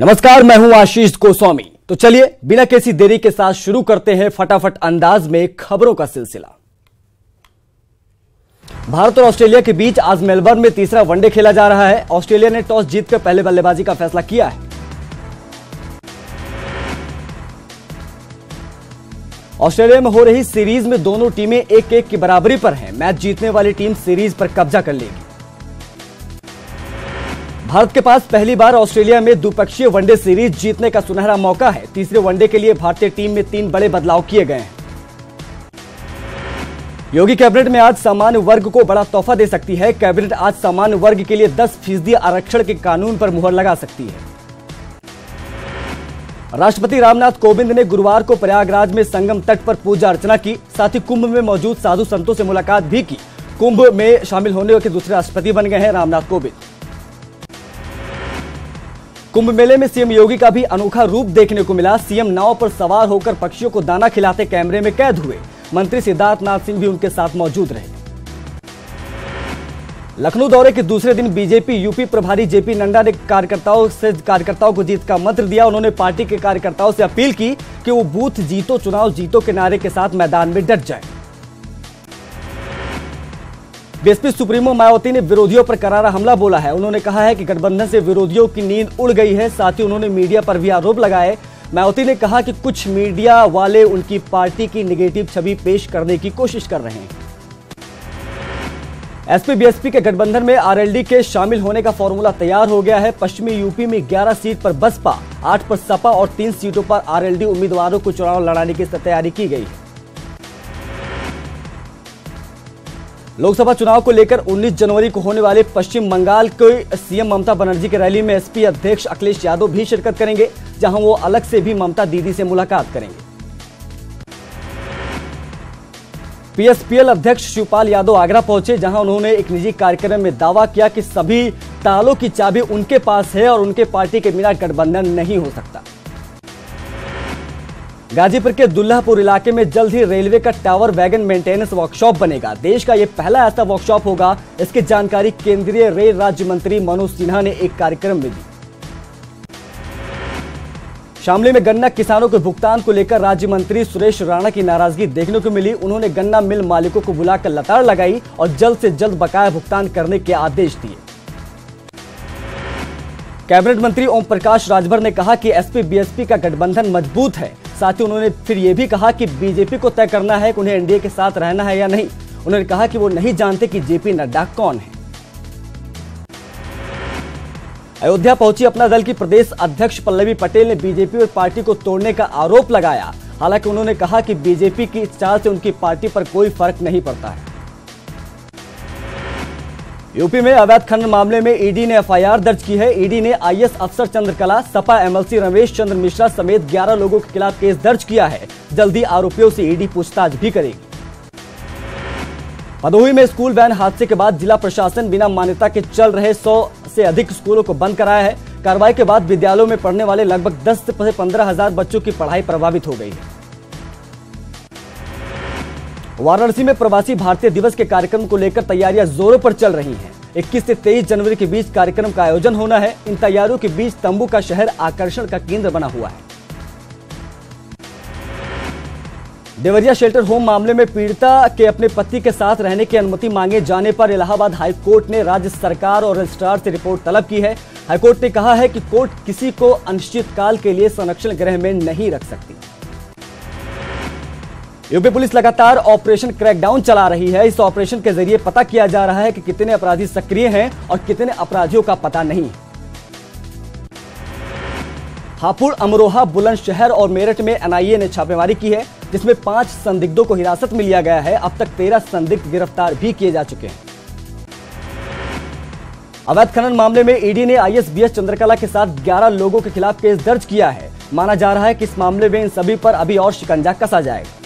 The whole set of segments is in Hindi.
नमस्कार, मैं हूं आशीष गोस्वामी। तो चलिए बिना किसी देरी के साथ शुरू करते हैं फटाफट अंदाज में खबरों का सिलसिला। भारत और ऑस्ट्रेलिया के बीच आज मेलबर्न में तीसरा वनडे खेला जा रहा है। ऑस्ट्रेलिया ने टॉस जीतकर पहले बल्लेबाजी का फैसला किया है। ऑस्ट्रेलिया में हो रही सीरीज में दोनों टीमें 1-1 की बराबरी पर हैं। मैच जीतने वाली टीम सीरीज पर कब्जा कर लेगी। भारत के पास पहली बार ऑस्ट्रेलिया में द्विपक्षीय वनडे सीरीज जीतने का सुनहरा मौका है। तीसरे वनडे के लिए भारतीय टीम में 3 बड़े बदलाव किए गए हैं। योगी कैबिनेट में आज सामान्य वर्ग को बड़ा तोहफा दे सकती है। कैबिनेट आज सामान्य वर्ग के लिए 10% आरक्षण के कानून पर मुहर लगा सकती है। राष्ट्रपति रामनाथ कोविंद ने गुरुवार को प्रयागराज में संगम तट पर पूजा अर्चना की। साथ ही कुंभ में मौजूद साधु संतों से मुलाकात भी की। कुंभ में शामिल होने के दूसरे राष्ट्रपति बन गए हैं रामनाथ कोविंद। कुंभ मेले में सीएम योगी का भी अनोखा रूप देखने को मिला। सीएम नाव पर सवार होकर पक्षियों को दाना खिलाते कैमरे में कैद हुए। मंत्री सिद्धार्थनाथ सिंह भी उनके साथ मौजूद रहे। लखनऊ दौरे के दूसरे दिन बीजेपी यूपी प्रभारी जेपी नड्डा ने कार्यकर्ताओं को जीत का मंत्र दिया। उन्होंने पार्टी के कार्यकर्ताओं से अपील की कि वो बूथ जीतो चुनाव जीतो के नारे के साथ मैदान में डट जाए। बीएसपी सुप्रीमो मायावती ने विरोधियों पर करारा हमला बोला है। उन्होंने कहा है कि गठबंधन से विरोधियों की नींद उड़ गई है। साथ ही उन्होंने मीडिया पर भी आरोप लगाए। मायावती ने कहा कि कुछ मीडिया वाले उनकी पार्टी की नेगेटिव छवि पेश करने की कोशिश कर रहे हैं। एसपी बीएसपी के गठबंधन में आरएलडी के शामिल होने का फॉर्मूला तैयार हो गया है। पश्चिमी यूपी में 11 सीट पर बसपा, 8 पर सपा और 3 सीटों पर आरएलडी उम्मीदवारों को चुनाव लड़ाने की तैयारी की गई है। लोकसभा चुनाव को लेकर 19 जनवरी को होने वाले पश्चिम बंगाल के सीएम ममता बनर्जी की रैली में एसपी अध्यक्ष अखिलेश यादव भी शिरकत करेंगे, जहां वो अलग से भी ममता दीदी से मुलाकात करेंगे। पीएसपीएल अध्यक्ष शिवपाल यादव आगरा पहुंचे, जहां उन्होंने एक निजी कार्यक्रम में दावा किया कि सभी तालों की चाबी उनके पास है और उनके पार्टी के बिना गठबंधन नहीं हो सकता। गाजीपुर के दुल्लापुर इलाके में जल्द ही रेलवे का टावर वैगन मेंटेनेंस वर्कशॉप बनेगा। देश का यह पहला ऐसा वर्कशॉप होगा। इसकी जानकारी केंद्रीय रेल राज्य मंत्री मनोज सिन्हा ने एक कार्यक्रम में दी। शामली में गन्ना किसानों के भुगतान को लेकर राज्य मंत्री सुरेश राणा की नाराजगी देखने को मिली। उन्होंने गन्ना मिल मालिकों को बुलाकर लताड़ लगाई और जल्द से जल्द बकाया भुगतान करने के आदेश दिए। कैबिनेट मंत्री ओम प्रकाश राजभर ने कहा कि एसपी बीएसपी का गठबंधन मजबूत है। साथ ही उन्होंने फिर यह भी कहा कि बीजेपी को तय करना है कि उन्हें एनडीए के साथ रहना है या नहीं। उन्होंने कहा कि वो नहीं जानते कि जेपी नड्डा कौन है। अयोध्या पहुंची अपना दल की प्रदेश अध्यक्ष पल्लवी पटेल ने बीजेपी और पार्टी को तोड़ने का आरोप लगाया। हालांकि उन्होंने कहा कि बीजेपी की चाल से उनकी पार्टी पर कोई फर्क नहीं पड़ता है। यूपी में अवैध खनन मामले में ईडी ने एफआईआर दर्ज की है। ईडी ने आईएएस अफसर चंद्रकला, सपा एमएलसी रमेश चंद्र मिश्रा समेत 11 लोगों के खिलाफ केस दर्ज किया है। जल्दी आरोपियों से ईडी पूछताछ भी करेगी। भदोही में स्कूल वैन हादसे के बाद जिला प्रशासन बिना मान्यता के चल रहे 100 से अधिक स्कूलों को बंद कराया है। कार्रवाई के बाद विद्यालयों में पढ़ने वाले लगभग 10 से 15 हजार बच्चों की पढ़ाई प्रभावित हो गई है। वाराणसी में प्रवासी भारतीय दिवस के कार्यक्रम को लेकर तैयारियां जोरों पर चल रही हैं। 21 से 23 जनवरी के बीच कार्यक्रम का आयोजन होना है। इन तैयारियों के बीच तंबू का शहर आकर्षण का केंद्र बना हुआ है। देवरिया शेल्टर होम मामले में पीड़िता के अपने पति के साथ रहने की अनुमति मांगे जाने पर इलाहाबाद हाईकोर्ट ने राज्य सरकार और रजिस्ट्रार से रिपोर्ट तलब की है। हाईकोर्ट ने कहा है कि कोर्ट किसी को अनिश्चितकाल के लिए संरक्षण गृह में नहीं रख सकती। यूपी पुलिस लगातार ऑपरेशन क्रैकडाउन चला रही है। इस ऑपरेशन के जरिए पता किया जा रहा है कि कितने अपराधी सक्रिय हैं और कितने अपराधियों का पता नहीं है। हापुड़, अमरोहा, बुलंदशहर और मेरठ में एनआईए ने छापेमारी की है, जिसमें 5 संदिग्धों को हिरासत में लिया गया है। अब तक 13 संदिग्ध गिरफ्तार भी किए जा चुके हैं। अवैध खनन मामले में ईडी ने आईएएस बीएस चंद्रकला के साथ 11 लोगों के खिलाफ केस दर्ज किया है। माना जा रहा है कि इस मामले में इन सभी पर अभी और शिकंजा कसा जाएगा।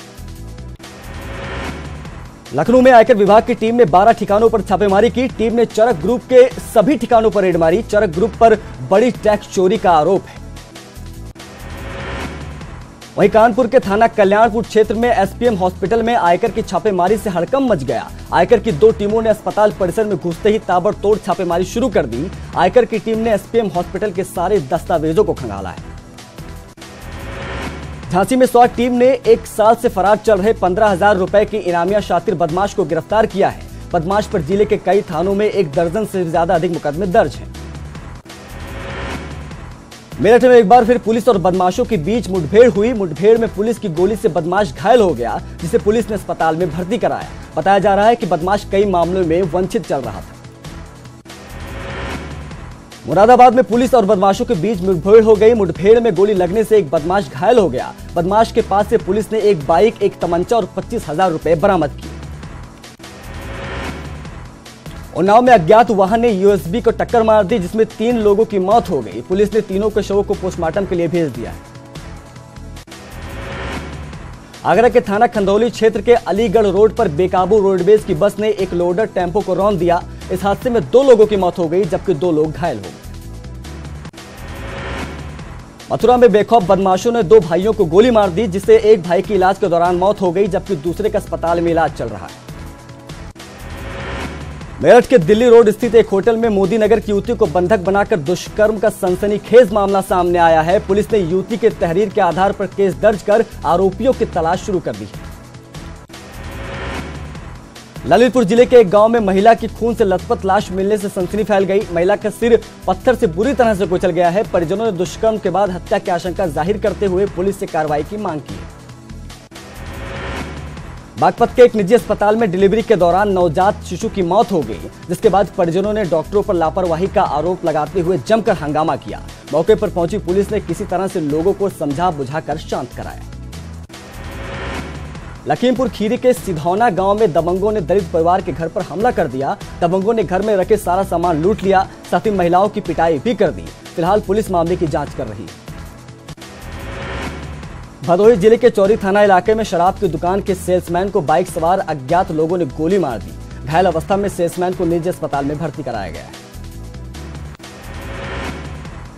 लखनऊ में आयकर विभाग की टीम ने 12 ठिकानों पर छापेमारी की। टीम ने चरक ग्रुप के सभी ठिकानों पर रेड मारी। चरक ग्रुप पर बड़ी टैक्स चोरी का आरोप है। वहीं कानपुर के थाना कल्याणपुर क्षेत्र में एसपीएम हॉस्पिटल में आयकर की छापेमारी से हड़कंप मच गया। आयकर की 2 टीमों ने अस्पताल परिसर में घुसते ही ताबड़तोड़ छापेमारी शुरू कर दी। आयकर की टीम ने एसपीएम हॉस्पिटल के सारे दस्तावेजों को खंगाला है। झांसी में स्वाट टीम ने 1 साल से फरार चल रहे 15,000 रुपए की इनामिया शातिर बदमाश को गिरफ्तार किया है। बदमाश पर जिले के कई थानों में 1 दर्जन से ज्यादा अधिक मुकदमे दर्ज हैं। मेरठ में एक बार फिर पुलिस और बदमाशों के बीच मुठभेड़ हुई। मुठभेड़ में पुलिस की गोली से बदमाश घायल हो गया, जिसे पुलिस ने अस्पताल में भर्ती कराया। बताया जा रहा है कि बदमाश कई मामलों में वंचित चल रहा था। मुरादाबाद में पुलिस और बदमाशों के बीच मुठभेड़ हो गई। मुठभेड़ में गोली लगने से एक बदमाश घायल हो गया। बदमाश के पास से पुलिस ने एक बाइक, एक तमंचा और 25,000 रुपए बरामद किए। उन्नाव में अज्ञात वाहन ने यूएसबी को टक्कर मार दी, जिसमें 3 लोगों की मौत हो गई। पुलिस ने तीनों के शवों को पोस्टमार्टम के लिए भेज दिया है। आगरा के थाना खंदौली क्षेत्र के अलीगढ़ रोड पर बेकाबू रोडवेज की बस ने एक लोडर टेम्पो को रौंद दिया। इस हादसे में 2 लोगों की मौत हो गई, जबकि 2 लोग घायल हो गए। मथुरा में बेखौफ बदमाशों ने 2 भाइयों को गोली मार दी, जिससे एक भाई की इलाज के दौरान मौत हो गई, जबकि दूसरे का अस्पताल में इलाज चल रहा है। मेरठ के दिल्ली रोड स्थित एक होटल में मोदी नगर की युवती को बंधक बनाकर दुष्कर्म का सनसनीखेज मामला सामने आया है। पुलिस ने युवती के तहरीर के आधार पर केस दर्ज कर आरोपियों की तलाश शुरू कर दी है। ललितपुर जिले के एक गांव में महिला की खून से लथपथ लाश मिलने से सनसनी फैल गई। महिला का सिर पत्थर से बुरी तरह से कुचल गया है। परिजनों ने दुष्कर्म के बाद हत्या की आशंका जाहिर करते हुए पुलिस से कार्रवाई की मांग की है। बागपत के एक निजी अस्पताल में डिलीवरी के दौरान नवजात शिशु की मौत हो गई, जिसके बाद परिजनों ने डॉक्टरों पर लापरवाही का आरोप लगाते हुए जमकर हंगामा किया। मौके पर पहुंची पुलिस ने किसी तरह से लोगों को समझा बुझाकर शांत कराया। लखीमपुर खीरी के सिधौना गांव में दबंगों ने दलित परिवार के घर पर हमला कर दिया। दबंगों ने घर में रखे सारा सामान लूट लिया, साथ ही महिलाओं की पिटाई भी कर दी। फिलहाल पुलिस मामले की जांच कर रही है। भदोही जिले के चौरी थाना इलाके में शराब की दुकान के सेल्समैन को बाइक सवार अज्ञात लोगों ने गोली मार दी। घायल अवस्था में सेल्समैन को निजी अस्पताल में भर्ती कराया गया है।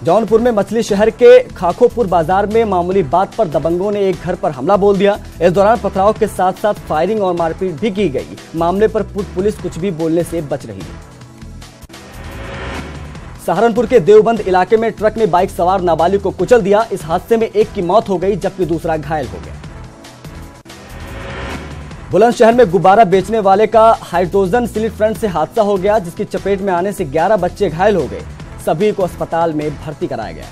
जौनपुर में मछली शहर के खाखोपुर बाजार में मामूली बात पर दबंगों ने एक घर पर हमला बोल दिया। इस दौरान पथराव के साथ साथ फायरिंग और मारपीट भी की गई। मामले पर पुलिस कुछ भी बोलने से बच रही है। सहारनपुर के देवबंद इलाके में ट्रक ने बाइक सवार नाबालिग को कुचल दिया। इस हादसे में एक की मौत हो गई, जबकि दूसरा घायल हो गया। बुलंदशहर में गुब्बारा बेचने वाले का हाइड्रोजन स्लिट फ्रंट से हादसा हो गया, जिसकी चपेट में आने से 11 बच्चे घायल हो गए। सभी को अस्पताल में भर्ती कराया गया।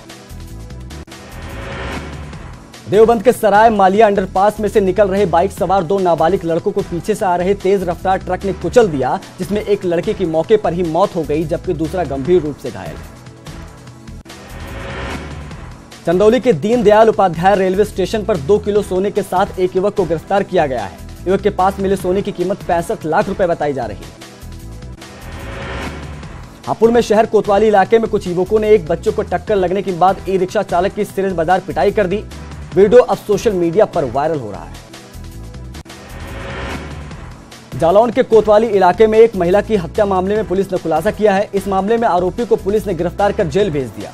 देवबंद के सराय मालिया अंडरपास में से निकल रहे बाइक सवार 2 नाबालिग लड़कों को पीछे से आ रहे तेज रफ्तार ट्रक ने कुचल दिया, जिसमें एक लड़के की मौके पर ही मौत हो गई, जबकि दूसरा गंभीर रूप से घायल है। चंदौली के दीनदयाल उपाध्याय रेलवे स्टेशन पर 2 किलो सोने के साथ एक युवक को गिरफ्तार किया गया है। युवक के पास मिले सोने की कीमत 65 लाख रुपए बताई जा रही है। हापुड़ में शहर कोतवाली इलाके में कुछ युवकों ने एक बच्चे को टक्कर लगने के बाद ई रिक्शा चालक की सिरे बाजार पिटाई कर दी। वीडियो अब सोशल मीडिया पर वायरल हो रहा है। जालौन के कोतवाली इलाके में एक महिला की हत्या मामले में पुलिस ने खुलासा किया है। इस मामले में आरोपी को पुलिस ने गिरफ्तार कर जेल भेज दिया।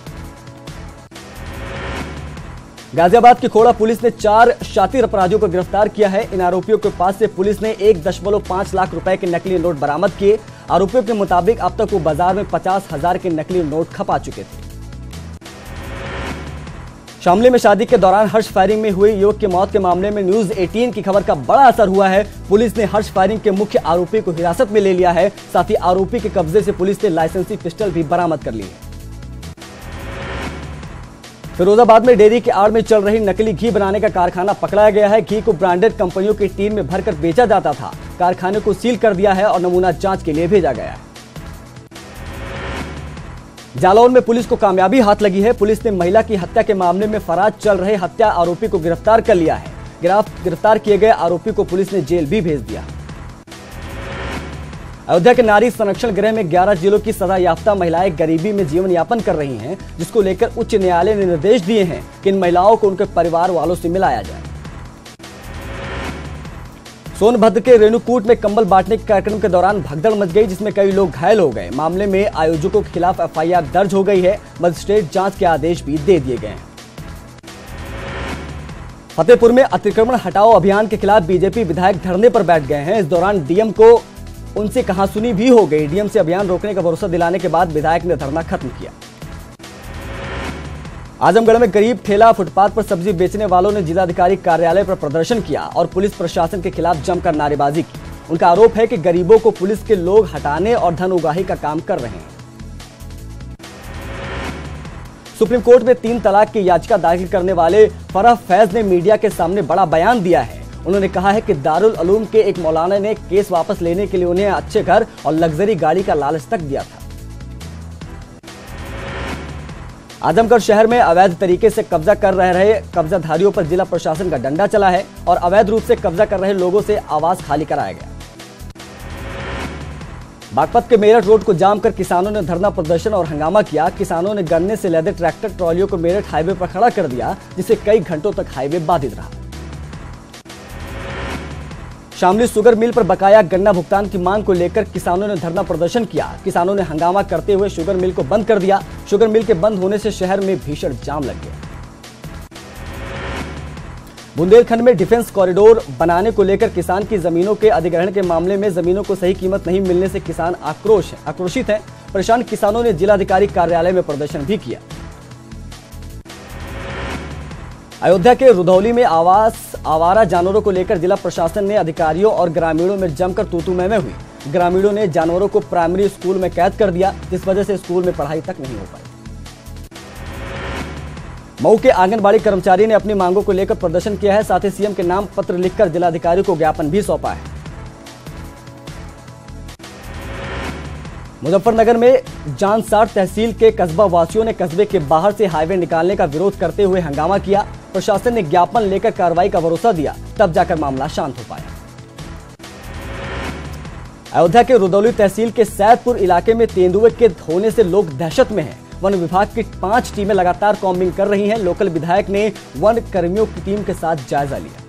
गाजियाबाद की खोड़ा पुलिस ने 4 शातिर अपराधियों को गिरफ्तार किया है। इन आरोपियों के पास से पुलिस ने 1.5 लाख रुपए के नकली नोट बरामद किए। आरोपियों के मुताबिक अब तक वो बाजार में 50,000 के नकली नोट खपा चुके थे। शामली में शादी के दौरान हर्ष फायरिंग में हुई युवक की मौत के मामले में न्यूज 18 की खबर का बड़ा असर हुआ है। पुलिस ने हर्ष फायरिंग के मुख्य आरोपी को हिरासत में ले लिया है। साथ ही आरोपी के कब्जे से पुलिस ने लाइसेंसी पिस्टल भी बरामद कर ली है। फिरोजाबाद में डेयरी की आड़ में चल रही नकली घी बनाने का कारखाना पकड़ाया गया है। घी को ब्रांडेड कंपनियों की टीन में भरकर बेचा जाता था। कारखाने को सील कर दिया है और नमूना जांच के लिए भेजा गया है। जालौन में पुलिस को कामयाबी हाथ लगी है। पुलिस ने महिला की हत्या के मामले में फरार चल रहे हत्या आरोपी को गिरफ्तार कर लिया है। गिरफ्तार किए गए आरोपी को पुलिस ने जेल भी भेज दिया। अयोध्या के नारी संरक्षण गृह में 11 जिलों की सजा याफ्ता महिलाएं गरीबी में जीवन यापन कर रही हैं, जिसको लेकर उच्च न्यायालय ने निर्देश दिए हैं कि इन महिलाओं को उनके परिवार वालों से मिलाया जाए। सोनभद्र के रेणुकूट में कंबल बांटने के कार्यक्रम के दौरान भगदड़ मच गई, जिसमें कई लोग घायल हो गए। मामले में आयोजकों के खिलाफ एफआईआर दर्ज हो गई है। मजिस्ट्रेट जांच के आदेश भी दे दिए गए हैं। फतेहपुर में अतिक्रमण हटाओ अभियान के खिलाफ बीजेपी विधायक धरने पर बैठ गए हैं। इस दौरान डीएम को उनसे कहासुनी भी हो गई। डीएम से अभियान रोकने का भरोसा दिलाने के बाद विधायक ने धरना खत्म किया। आजमगढ़ में गरीब ठेला फुटपाथ पर सब्जी बेचने वालों ने जिलाधिकारी कार्यालय पर प्रदर्शन किया और पुलिस प्रशासन के खिलाफ जमकर नारेबाजी की। उनका आरोप है कि गरीबों को पुलिस के लोग हटाने और धन उगाही का काम कर रहे हैं। सुप्रीम कोर्ट में 3 तलाक की याचिका दाखिल करने वाले फराह फैज ने मीडिया के सामने बड़ा बयान दिया है। उन्होंने कहा है कि दारुल उलूम के एक मौलाना ने केस वापस लेने के लिए उन्हें अच्छे घर और लग्जरी गाड़ी का लालच तक दिया था। आजमगढ़ शहर में अवैध तरीके से कब्जा कर रहे कब्जाधारियों पर जिला प्रशासन का डंडा चला है और अवैध रूप से कब्जा कर रहे लोगों से आवास खाली कराया गया। बागपत के मेरठ रोड को जाम कर किसानों ने धरना प्रदर्शन और हंगामा किया। किसानों ने गन्ने से लदे ट्रैक्टर ट्रॉलियों को मेरठ हाईवे पर खड़ा कर दिया, जिससे कई घंटों तक हाईवे बाधित रहा। शामली शुगर मिल पर बकाया गन्ना भुगतान की मांग को लेकर किसानों ने धरना प्रदर्शन किया। किसानों ने हंगामा करते हुए शुगर मिल को बंद कर दिया। शुगर मिल के बंद होने से शहर में भीषण जाम लग गया। बुंदेलखंड में डिफेंस कॉरिडोर बनाने को लेकर किसान की जमीनों के अधिग्रहण के मामले में जमीनों को सही कीमत नहीं मिलने से किसान आक्रोशित हैं। परेशान किसानों ने जिलाधिकारी कार्यालय में प्रदर्शन भी किया। अयोध्या के रुधौली में आवारा जानवरों को लेकर जिला प्रशासन ने अधिकारियों और ग्रामीणों में जमकर तूतू मैमे हुई। ग्रामीणों ने जानवरों को प्राइमरी स्कूल में कैद कर दिया, जिस वजह से स्कूल में पढ़ाई तक नहीं हो पाई। मऊ के आंगनबाड़ी कर्मचारी ने अपनी मांगों को लेकर प्रदर्शन किया है। साथ ही सीएम के नाम पत्र लिखकर जिलाधिकारी को ज्ञापन भी सौंपा है। मुजफ्फरनगर में जानसार तहसील के कस्बा वासियों ने कस्बे के बाहर से हाईवे निकालने का विरोध करते हुए हंगामा किया। प्रशासन ने ज्ञापन लेकर कार्रवाई का भरोसा दिया, तब जाकर मामला शांत हो पाया। अयोध्या के रुधौली तहसील के सैदपुर इलाके में तेंदुए के होने से लोग दहशत में हैं। वन विभाग की 5 टीमें लगातार कॉम्बिंग कर रही हैं। लोकल विधायक ने वन कर्मियों की टीम के साथ जायजा लिया।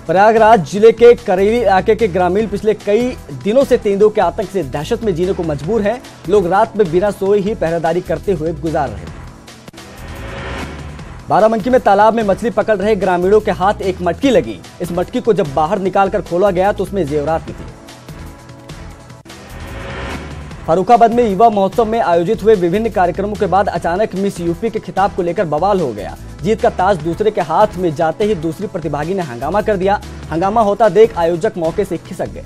प्रयागराज जिले के करेली इलाके के ग्रामीण पिछले कई दिनों से तेंदुओं के आतंक से दहशत में जीने को मजबूर हैं। लोग रात में बिना सोए ही पहरेदारी करते हुए गुजार रहे। बाराबंकी में तालाब में मछली पकड़ रहे ग्रामीणों के हाथ एक मटकी लगी। इस मटकी को जब बाहर निकालकर खोला गया तो उसमें जेवरात निकले। फर्रुखाबाद में युवा महोत्सव में आयोजित हुए विभिन्न कार्यक्रमों के बाद अचानक मिस यूपी के खिताब को लेकर बवाल हो गया। जीत का ताज दूसरे के हाथ में जाते ही दूसरी प्रतिभागी ने हंगामा कर दिया। हंगामा होता देख आयोजक मौके से खिसक गए।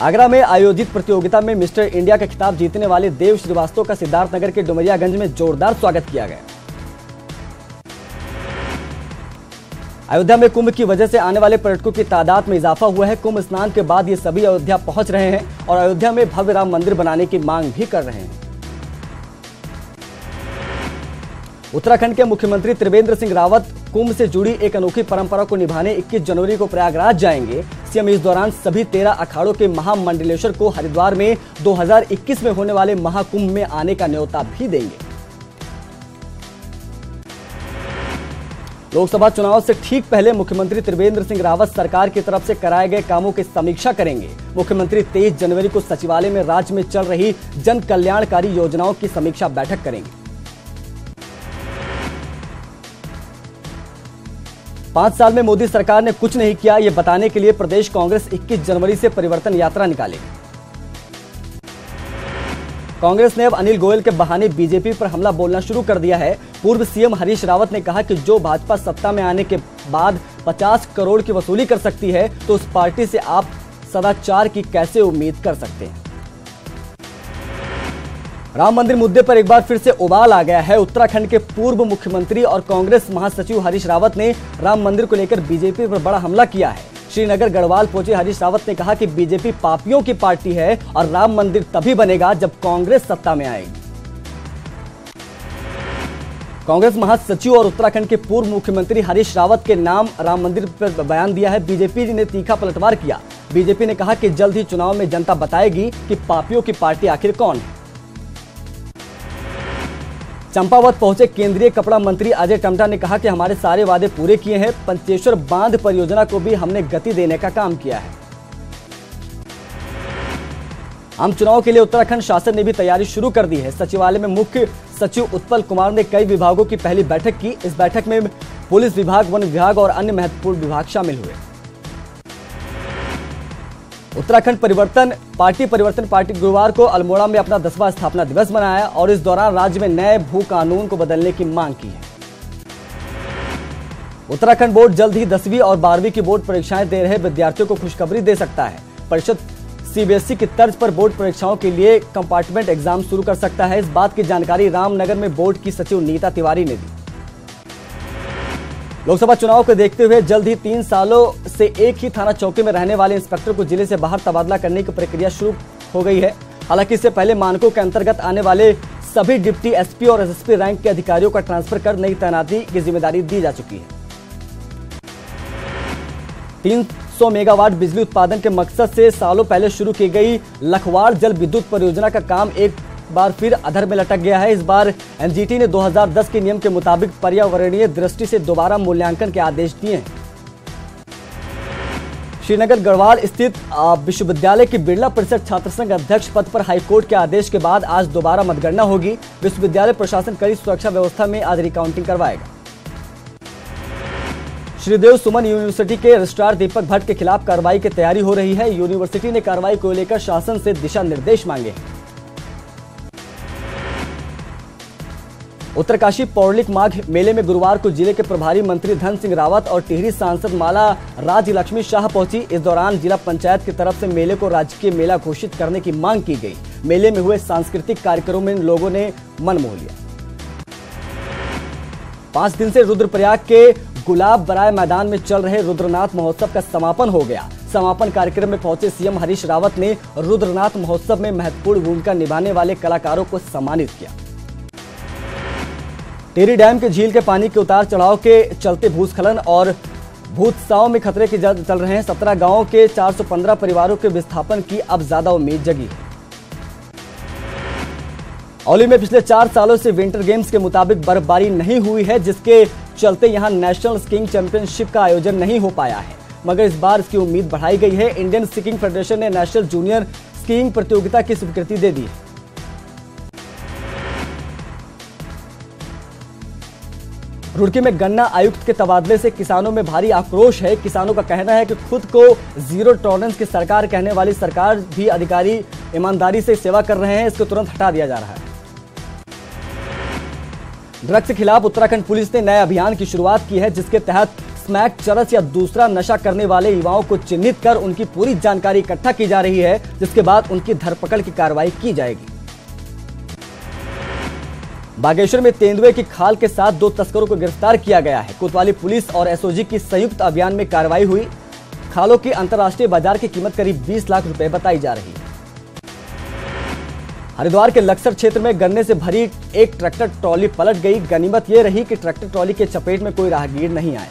आगरा में आयोजित प्रतियोगिता में मिस्टर इंडिया का खिताब जीतने वाले देव श्रीवास्तव का सिद्धार्थनगर के डुमरियागंज में जोरदार स्वागत किया गया। अयोध्या में कुंभ की वजह से आने वाले पर्यटकों की तादाद में इजाफा हुआ है। कुंभ स्नान के बाद ये सभी अयोध्या पहुंच रहे हैं और अयोध्या में भव्य राम मंदिर बनाने की मांग भी कर रहे हैं। उत्तराखंड के मुख्यमंत्री त्रिवेंद्र सिंह रावत कुंभ से जुड़ी एक अनोखी परंपरा को निभाने 21 जनवरी को प्रयागराज जाएंगे। सीएम इस दौरान सभी 13 अखाड़ों के महामंडलेश्वर को हरिद्वार में 2021 में होने वाले महाकुंभ में आने का न्योता भी देंगे। लोकसभा चुनाव से ठीक पहले मुख्यमंत्री त्रिवेंद्र सिंह रावत सरकार की तरफ से कराए गए कामों की समीक्षा करेंगे। मुख्यमंत्री 23 जनवरी को सचिवालय में राज्य में चल रही जन कल्याणकारी योजनाओं की समीक्षा बैठक करेंगे। 5 साल में मोदी सरकार ने कुछ नहीं किया, ये बताने के लिए प्रदेश कांग्रेस 21 जनवरी से परिवर्तन यात्रा निकालेगी। कांग्रेस ने अब अनिल गोयल के बहाने बीजेपी पर हमला बोलना शुरू कर दिया है। पूर्व सीएम हरीश रावत ने कहा कि जो भाजपा सत्ता में आने के बाद 50 करोड़ की वसूली कर सकती है तो उस पार्टी से आप सदाचार की कैसे उम्मीद कर सकते हैं। राम मंदिर मुद्दे पर एक बार फिर से उबाल आ गया है। उत्तराखंड के पूर्व मुख्यमंत्री और कांग्रेस महासचिव हरीश रावत ने राम मंदिर को लेकर बीजेपी पर बड़ा हमला किया है। श्रीनगर गढ़वाल पहुंचे हरीश रावत ने कहा कि बीजेपी पापियों की पार्टी है और राम मंदिर तभी बनेगा जब कांग्रेस सत्ता में आएगी। कांग्रेस महासचिव और उत्तराखंड के पूर्व मुख्यमंत्री हरीश रावत के नाम राम मंदिर पर बयान दिया है। बीजेपी ने तीखा पलटवार किया। बीजेपी ने कहा कि जल्द ही चुनाव में जनता बताएगी कि पापियों की पार्टी आखिर कौन है। चंपावत पहुंचे केंद्रीय कपड़ा मंत्री अजय टम्टा ने कहा कि हमारे सारे वादे पूरे किए हैं। पंचेश्वर बांध परियोजना को भी हमने गति देने का काम किया है। आम चुनाव के लिए उत्तराखंड शासन ने भी तैयारी शुरू कर दी है। सचिवालय में मुख्य सचिव उत्पल कुमार ने कई विभागों की पहली बैठक की। इस बैठक में पुलिस विभाग, वन विभाग और अन्य महत्वपूर्ण विभाग शामिल हुए। उत्तराखंड परिवर्तन पार्टी गुरुवार को अल्मोड़ा में अपना 10वां स्थापना दिवस मनाया और इस दौरान राज्य में नए भू कानून को बदलने की मांग की है। उत्तराखंड बोर्ड जल्द ही 10वीं और 12वीं की बोर्ड परीक्षाएं दे रहे विद्यार्थियों को खुशखबरी दे सकता है। परिषद सीबीएसई की तर्ज पर बोर्ड परीक्षाओं के लिए कंपार्टमेंट एग्जाम शुरू कर सकता है। इस बात की जानकारी रामनगर में बोर्ड की सचिव नीता तिवारी ने दी। लोकसभा चुनाव को देखते हुए जल्द ही 3 सालों से एक ही थाना चौकी में रहने वाले इंस्पेक्टर को जिले से बाहर तबादला करने की प्रक्रिया शुरू हो गई है। हालांकि इससे पहले मानकों के अंतर्गत आने वाले सभी डिप्टी एसपी और एसएसपी रैंक के अधिकारियों का ट्रांसफर कर नई तैनाती की जिम्मेदारी दी जा चुकी है। 300 मेगावाट बिजली उत्पादन के मकसद से सालों पहले शुरू की गई लखवाड़ जल विद्युत परियोजना का काम एक बार फिर अधर में लटक गया है। इस बार एनजीटी ने 2010 के नियम के मुताबिक पर्यावरणीय दृष्टि से दोबारा मूल्यांकन के आदेश दिए हैं। श्रीनगर गढ़वाल स्थित विश्वविद्यालय की बिरला परिषद छात्र संघ अध्यक्ष पद पर हाईकोर्ट के आदेश के बाद आज दोबारा मतगणना होगी। विश्वविद्यालय प्रशासन कड़ी सुरक्षा व्यवस्था में आज रिकाउंटिंग करवाएगा। श्रीदेव सुमन यूनिवर्सिटी के रजिस्ट्रार दीपक भट्ट के खिलाफ कार्रवाई की तैयारी हो रही है। यूनिवर्सिटी ने कार्रवाई को लेकर शासन से दिशा निर्देश मांगे हैं। उत्तरकाशी पौराणिक माघ मेले में गुरुवार को जिले के प्रभारी मंत्री धन सिंह रावत और टिहरी सांसद माला राज लक्ष्मी शाह पहुंची। इस दौरान जिला पंचायत की तरफ से मेले को राजकीय मेला घोषित करने की मांग की गई। मेले में हुए सांस्कृतिक कार्यक्रमों में लोगों ने मन मोह लिया। 5 दिन से रुद्रप्रयाग के गुलाब बराय मैदान में चल रहे रुद्रनाथ महोत्सव का समापन हो गया। समापन कार्यक्रम में पहुंचे सीएम हरीश रावत ने रुद्रनाथ महोत्सव में महत्वपूर्ण भूमिका निभाने वाले कलाकारों को सम्मानित किया। टिहरी डैम के झील के पानी के उतार चढ़ाव के चलते भूस्खलन और भूतसाव में खतरे की जद चल रहे हैं। 17 गांवों के 415 परिवारों के विस्थापन की अब ज्यादा उम्मीद जगी है। औली में पिछले 4 सालों से विंटर गेम्स के मुताबिक बर्फबारी नहीं हुई है, जिसके चलते यहां नेशनल स्कीइंग चैंपियनशिप का आयोजन नहीं हो पाया है, मगर इस बार इसकी उम्मीद बढ़ाई गई है। इंडियन स्कीइंग फेडरेशन ने नेशनल जूनियर स्कीइंग प्रतियोगिता की स्वीकृति दे दी है। रुड़की में गन्ना आयुक्त के तबादले से किसानों में भारी आक्रोश है। किसानों का कहना है कि खुद को जीरो टॉलरेंस की सरकार कहने वाली सरकार भी अधिकारी ईमानदारी से सेवा कर रहे हैं, इसको तुरंत हटा दिया जा रहा है। ड्रग्स के खिलाफ उत्तराखंड पुलिस ने नए अभियान की शुरुआत की है, जिसके तहत स्मैक, चरस या दूसरा नशा करने वाले युवाओं को चिन्हित कर उनकी पूरी जानकारी इकट्ठा की जा रही है, जिसके बाद उनकी धरपकड़ की कार्रवाई की जाएगी। बागेश्वर में तेंदुए की खाल के साथ 2 तस्करों को गिरफ्तार किया गया है। कोतवाली पुलिस और एसओजी की संयुक्त अभियान में कार्रवाई हुई। खालों की अंतर्राष्ट्रीय बाजार की कीमत करीब 20 लाख रुपए बताई जा रही है। हरिद्वार के लक्सर क्षेत्र में गन्ने से भरी एक ट्रैक्टर ट्रॉली पलट गई। गनीमत यह रही कि ट्रैक्टर ट्रॉली के चपेट में कोई राहगीर नहीं आया।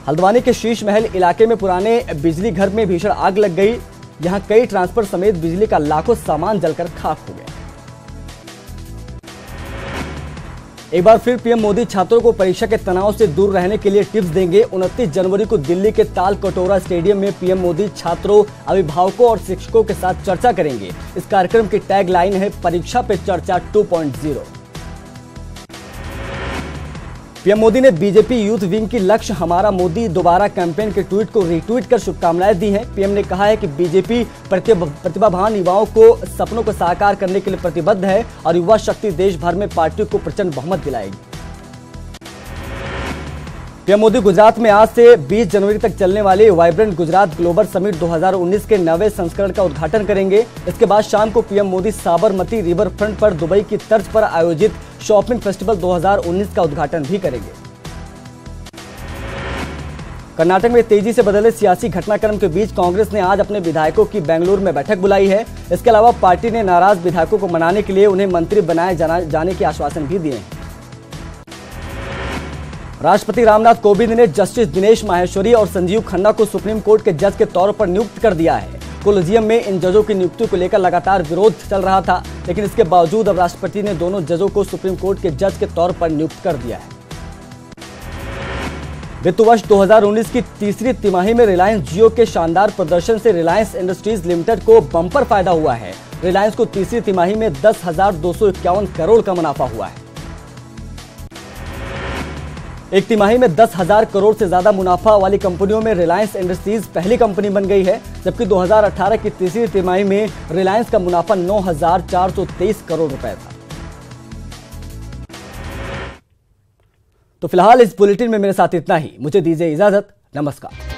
हल्द्वानी के शीश महल इलाके में पुराने बिजली घर में भीषण आग लग गई। यहां कई ट्रांसफर समेत बिजली का लाखों सामान जलकर खाक हो गया। एक बार फिर पीएम मोदी छात्रों को परीक्षा के तनाव से दूर रहने के लिए टिप्स देंगे। 29 जनवरी को दिल्ली के ताल कटोरा स्टेडियम में पीएम मोदी छात्रों, अभिभावकों और शिक्षकों के साथ चर्चा करेंगे। इस कार्यक्रम की टैग लाइन है परीक्षा पे चर्चा 2.0। पीएम मोदी ने बीजेपी यूथ विंग की लक्ष्य हमारा मोदी दोबारा कैंपेन के ट्वीट को रीट्वीट कर शुभकामनाएं दी हैं। पीएम ने कहा है कि बीजेपी प्रतिभावान युवाओं को सपनों को साकार करने के लिए प्रतिबद्ध है और युवा शक्ति देश भर में पार्टी को प्रचंड बहुमत दिलाएगी। पीएम मोदी गुजरात में आज से 20 जनवरी तक चलने वाले वाइब्रेंट गुजरात ग्लोबल समिट 2019 के 9वें संस्करण का उद्घाटन करेंगे। इसके बाद शाम को PM Modi Sabarmati river front पर दुबई की तर्ज पर आयोजित शॉपिंग फेस्टिवल 2019 का उद्घाटन भी करेंगे। कर्नाटक में तेजी से बदले सियासी घटनाक्रम के बीच कांग्रेस ने आज अपने विधायकों की बेंगलुरु में बैठक बुलाई है। इसके अलावा पार्टी ने नाराज विधायकों को मनाने के लिए उन्हें मंत्री बनाए जाने के आश्वासन भी दिए हैं। राष्ट्रपति रामनाथ कोविंद ने जस्टिस दिनेश माहेश्वरी और संजीव खन्ना को सुप्रीम कोर्ट के जज के तौर पर नियुक्त कर दिया है। कोलेजियम में इन जजों की नियुक्ति को लेकर लगातार विरोध चल रहा था, लेकिन इसके बावजूद अब राष्ट्रपति ने दोनों जजों को सुप्रीम कोर्ट के जज के तौर पर नियुक्त कर दिया है। वित्त वर्ष 2019 की तीसरी तिमाही में रिलायंस जियो के शानदार प्रदर्शन से रिलायंस इंडस्ट्रीज लिमिटेड को बम्पर फायदा हुआ है। रिलायंस को तीसरी तिमाही में 10,251 करोड़ का मुनाफा हुआ है। एक तिमाही में 10,000 करोड़ से ज्यादा मुनाफा वाली कंपनियों में रिलायंस इंडस्ट्रीज पहली कंपनी बन गई है, जबकि 2018 की तीसरी तिमाही में रिलायंस का मुनाफा 9,423 करोड़ रुपए था। तो फिलहाल इस बुलेटिन में मेरे साथ इतना ही। मुझे दीजिए इजाजत। नमस्कार।